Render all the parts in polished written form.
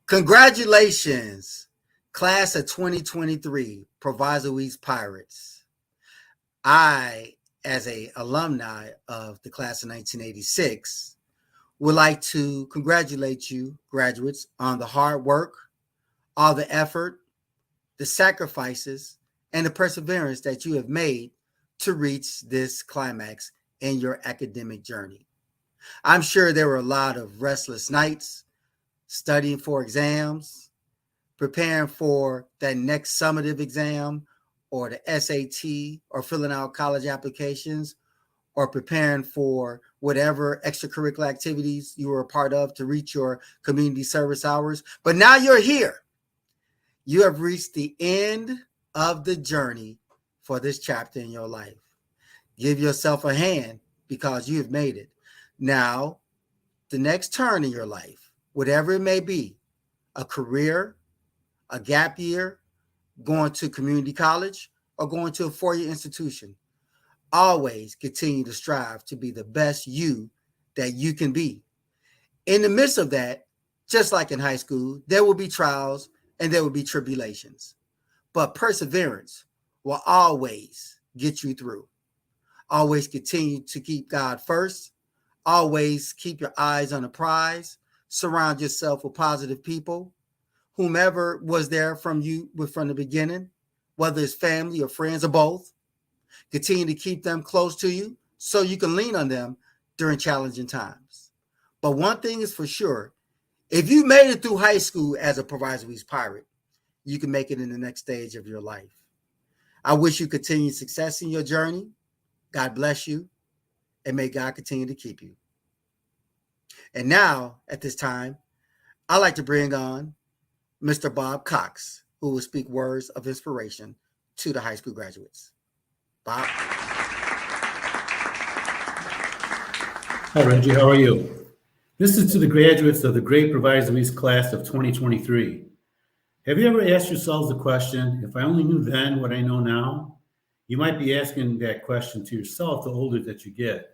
Congratulations, class of 2023, Proviso East Pirates. I, as a alumni of the class of 1986, would like to congratulate you, graduates, on the hard work, all the effort, the sacrifices, and the perseverance that you have made to reach this climax in your academic journey. I'm sure there were a lot of restless nights, studying for exams, preparing for that next summative exam or the SAT, or filling out college applications, or preparing for whatever extracurricular activities you were a part of to reach your community service hours. But now you're here. You have reached the end of the journey for this chapter in your life. Give yourself a hand because you have made it. Now, the next turn in your life, whatever it may be, a career, a gap year, going to community college, or going to a four-year institution, always continue to strive to be the best you that you can be. In the midst of that, just like in high school, there will be trials and there will be tribulations, but perseverance will always get you through. Always continue to keep God first. Always keep your eyes on the prize. Surround yourself with positive people. Whomever was there from the beginning, whether it's family or friends or both, continue to keep them close to you so you can lean on them during challenging times. But one thing is for sure, if you made it through high school as a Proviso East Pirate, you can make it in the next stage of your life. I wish you continued success in your journey. God bless you, and may God continue to keep you. And now, at this time, I'd like to bring on Mr. Bob Cox, who will speak words of inspiration to the high school graduates. Bob. Hi, Reggie. How are you? This is to the graduates of the great Proviso East class of 2023. Have you ever asked yourselves the question, if I only knew then what I know now? You might be asking that question to yourself the older that you get.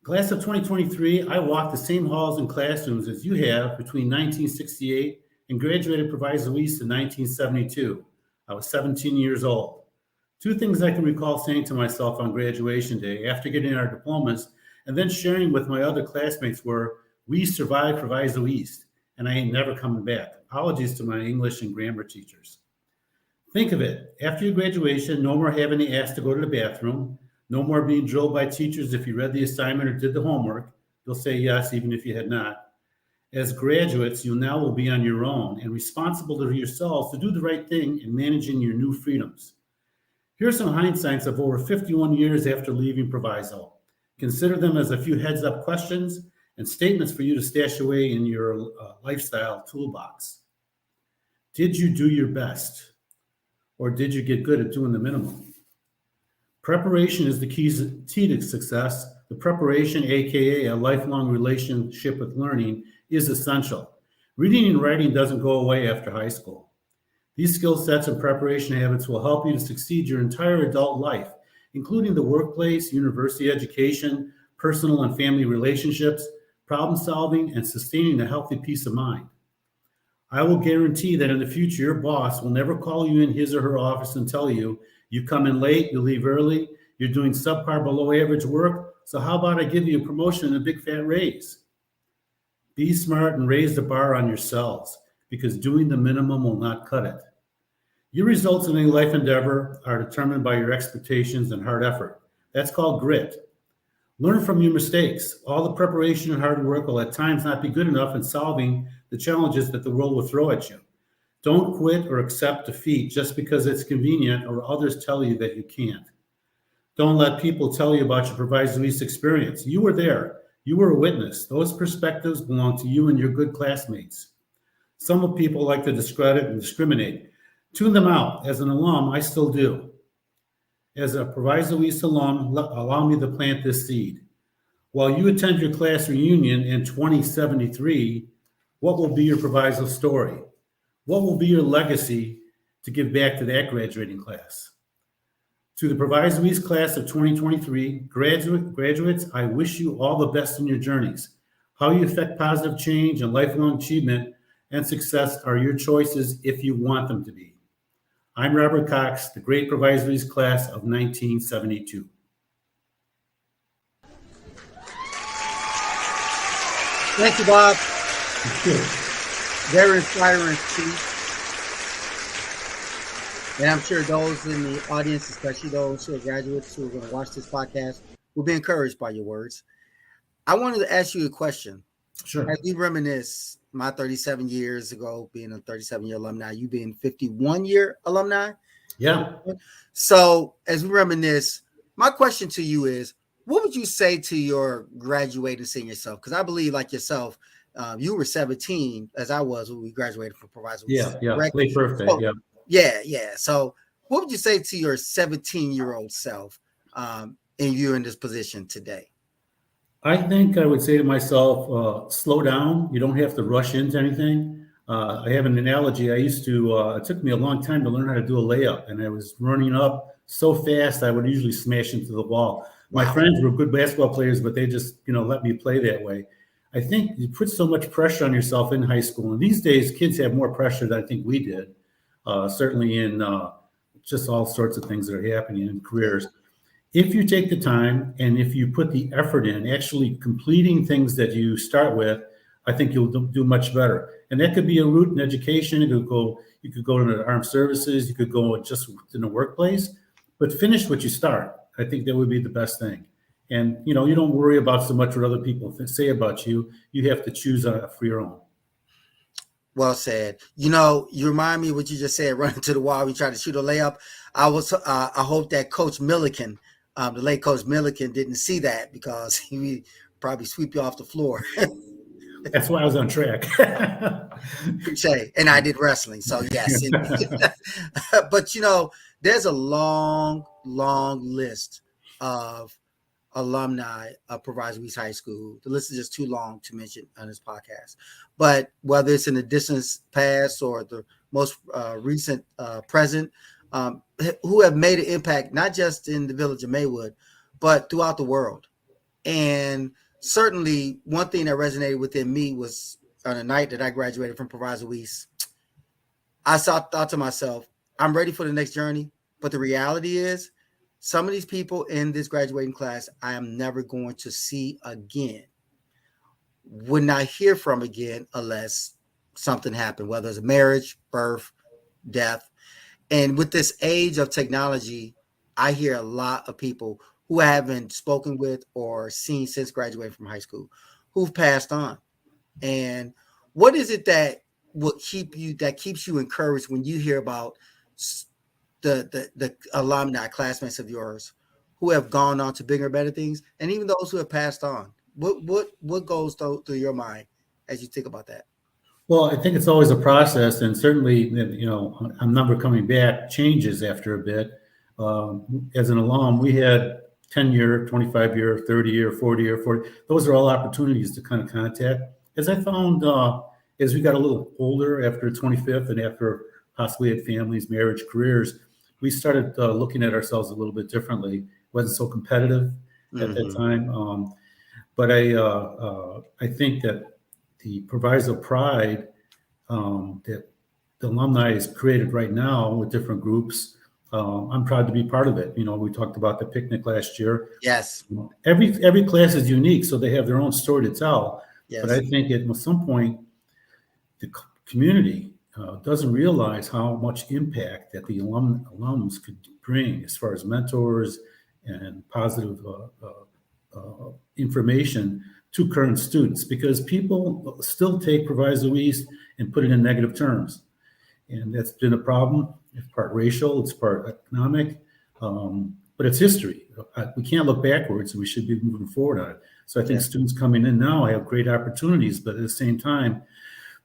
Class of 2023, I walked the same halls and classrooms as you have between 1968 and graduated Proviso East in 1972. I was 17 years old. Two things I can recall saying to myself on graduation day after getting our diplomas and then sharing with my other classmates were, we survived Proviso East, and I ain't never coming back. Apologies to my English and grammar teachers. Think of it. After your graduation, no more having to ask to go to the bathroom, no more being drilled by teachers if you read the assignment or did the homework. They'll say yes, even if you had not. As graduates, you now will be on your own and responsible to yourselves to do the right thing in managing your new freedoms. Here are some hindsights of over 51 years after leaving Proviso. Consider them as a few heads-up questions and statements for you to stash away in your lifestyle toolbox. Did you do your best? Or did you get good at doing the minimum? Preparation is the key to success. The preparation, aka a lifelong relationship with learning, is essential. Reading and writing doesn't go away after high school. These skill sets and preparation habits will help you to succeed your entire adult life, including the workplace, university education, personal and family relationships, problem solving, and sustaining a healthy peace of mind. I will guarantee that in the future, your boss will never call you in his or her office and tell you, you come in late, you leave early, you're doing subpar below average work, so how about I give you a promotion and a big fat raise? Be smart and raise the bar on yourselves, because doing the minimum will not cut it. Your results in any life endeavor are determined by your expectations and hard effort. That's called grit. Learn from your mistakes. All the preparation and hard work will at times not be good enough in solving the challenges that the world will throw at you. Don't quit or accept defeat just because it's convenient or others tell you that you can't. Don't let people tell you about your Proviso East experience. You were there. You were a witness. Those perspectives belong to you and your good classmates. Some people like to discredit and discriminate. Tune them out. As an alum, I still do. As a Proviso East alum, allow me to plant this seed. While you attend your class reunion in 2073, what will be your Proviso story? What will be your legacy to give back to that graduating class? To the Proviso East class of 2023, graduates, I wish you all the best in your journeys. How you affect positive change and lifelong achievement and success are your choices if you want them to be. I'm Robert Cox, the Great Provisories Class of 1972. Thank you, Bob. Thank you. Very inspiring speech. And I'm sure those in the audience, especially those who are graduates who are going to watch this podcast, will be encouraged by your words. I wanted to ask you a question. Sure. As we reminisce my 37 years ago, being a 37-year alumni, you being 51-year alumni. Yeah. So as we reminisce, my question to you is, what would you say to your graduating senior self? Because I believe, like yourself, you were 17, as I was when we graduated from Proviso. Yeah. Correct? Late birthday. So, yeah. Yeah. So what would you say to your 17-year-old self and you're in this position today? I think I would say to myself, slow down. You don't have to rush into anything. I have an analogy. It took me a long time to learn how to do a layup, and I was running up so fast I would usually smash into the wall. Wow. My friends were good basketball players, but they just, let me play that way. I think you put so much pressure on yourself in high school. And these days, kids have more pressure than I think we did, certainly in just all sorts of things that are happening in careers. If you take the time and if you put the effort in, actually completing things that you start with, I think you'll do much better. And that could be a route in education. You could go to the armed services. You could go just in the workplace, but finish what you start. I think that would be the best thing. And, you don't worry about so much what other people say about you. You have to choose for your own. Well said. You remind me of what you just said, running to the wall. We tried to shoot a layup. I hope that Coach Milliken, the late Coach Milliken, didn't see that, because he would probably sweep you off the floor. That's why I was on track. And I did wrestling. So yes. But there's a long list of alumni of Proviso East High School. The list is just too long to mention on this podcast. But whether it's in the distant past or the most recent present, who have made an impact, not just in the village of Maywood, but throughout the world. And certainly one thing that resonated within me was on a night that I graduated from Proviso East, I thought to myself, I'm ready for the next journey. But the reality is, some of these people in this graduating class, I am never going to see again. Would not hear from again unless something happened, whether it's a marriage, birth, death. And with this age of technology, I hear a lot of people who I haven't spoken with or seen since graduating from high school who've passed on. And what is it that keeps you encouraged when you hear about the alumni, classmates of yours who have gone on to bigger, better things, and even those who have passed on? What goes through your mind as you think about that? Well, I think it's always a process, and certainly, a number coming back changes after a bit. As an alum, we had 10-year, 25-year, 30-year, 40-year, 40. Those are all opportunities to kind of contact. As I found, as we got a little older after 25th and after possibly had families, marriage, careers, we started looking at ourselves a little bit differently. It wasn't so competitive at that time. But I think that the Proviso pride that the alumni is created right now with different groups, I'm proud to be part of it. We talked about the picnic last year. Yes. Every class is unique, so they have their own story to tell. Yes. But I think at some point, the community doesn't realize how much impact that the alums could bring as far as mentors and positive information to current students, because people still take Proviso East and put it in negative terms. And that's been a problem. It's part racial, it's part economic, but it's history. We can't look backwards, and we should be moving forward on it. So I think students coming in now have great opportunities, but at the same time,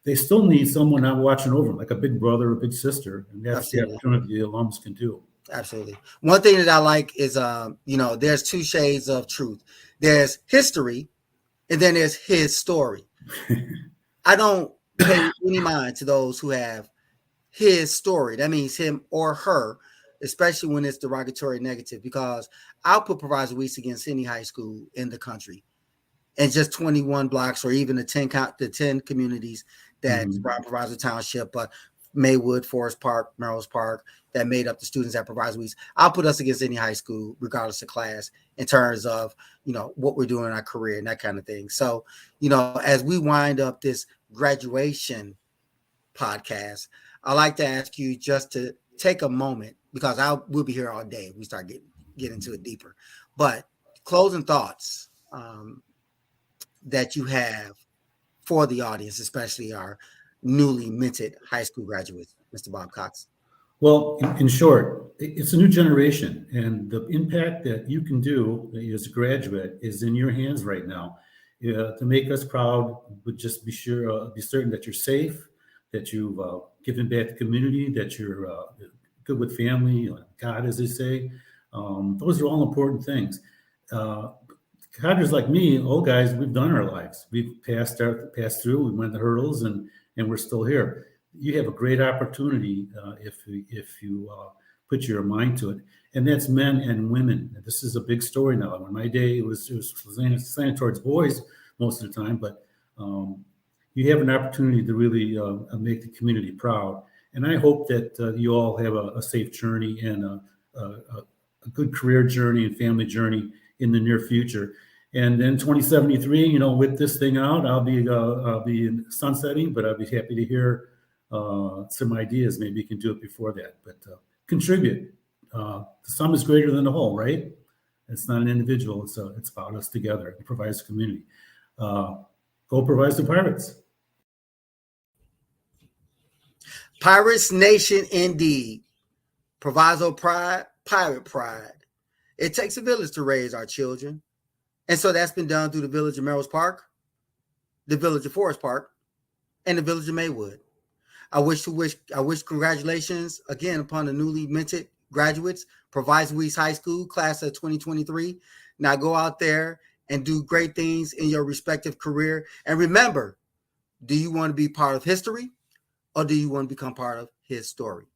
they still need someone out watching over them, like a big brother or big sister. And that's the opportunity the alums can do. Absolutely. One thing that I like is, there's two shades of truth. There's history, and then there's his story. I don't pay any mind to those who have his story. That means him or her, especially when it's derogatory negative, because I'll put Proviso East against any high school in the country, and just 21 blocks or even the 10 communities that surround Proviso Township, but Maywood, Forest Park, Melrose Park, that made up the students at Proviso East. I'll put us against any high school, regardless of class, in terms of, what we're doing in our career and that kind of thing. So, as we wind up this graduation podcast, I like to ask you just to take a moment, because we'll be here all day if we start get into it deeper. But closing thoughts that you have for the audience, especially our newly minted high school graduates, Mr. Bob Cox. Well, in short, it's a new generation, and the impact that you can do as a graduate is in your hands right now. To make us proud, would just be certain that you're safe, that you've given back to the community, that you're good with family, God, as they say. Those are all important things. Cadres like me, old guys, we've done our lives. We've passed through. We went the hurdles, and we're still here. You have a great opportunity if you put your mind to it, and that's men and women. This is a big story now. In my day, it was slanted towards boys most of the time, but you have an opportunity to really make the community proud. And I hope that you all have a safe journey and a good career journey and family journey in the near future. And then 2073, with this thing out, I'll be in sunsetting, but I'll be happy to hear some ideas. Maybe you can do it before that, but contribute. The sum is greater than the whole, right? It's not an individual. It's about us together. It provides community. Go Proviso Pirates. Pirates Nation indeed. Proviso pride, pirate pride. It takes a village to raise our children. And so that's been done through the village of Melrose Park, the village of Forest Park, and the village of Maywood. I wish congratulations again upon the newly minted graduates, Proviso East High School, class of 2023. Now go out there and do great things in your respective career. And remember, do you want to be part of history, or do you want to become part of his story?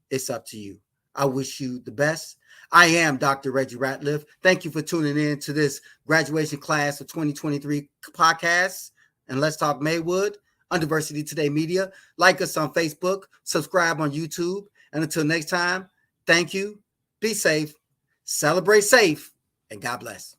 It's up to you. I wish you the best. I am Dr. Reggie Ratliff. Thank you for tuning in to this graduation class of 2023 podcast. And Let's Talk Maywood on Diversity Today Media. Like us on Facebook, subscribe on YouTube. And until next time, thank you. Be safe, celebrate safe, and God bless.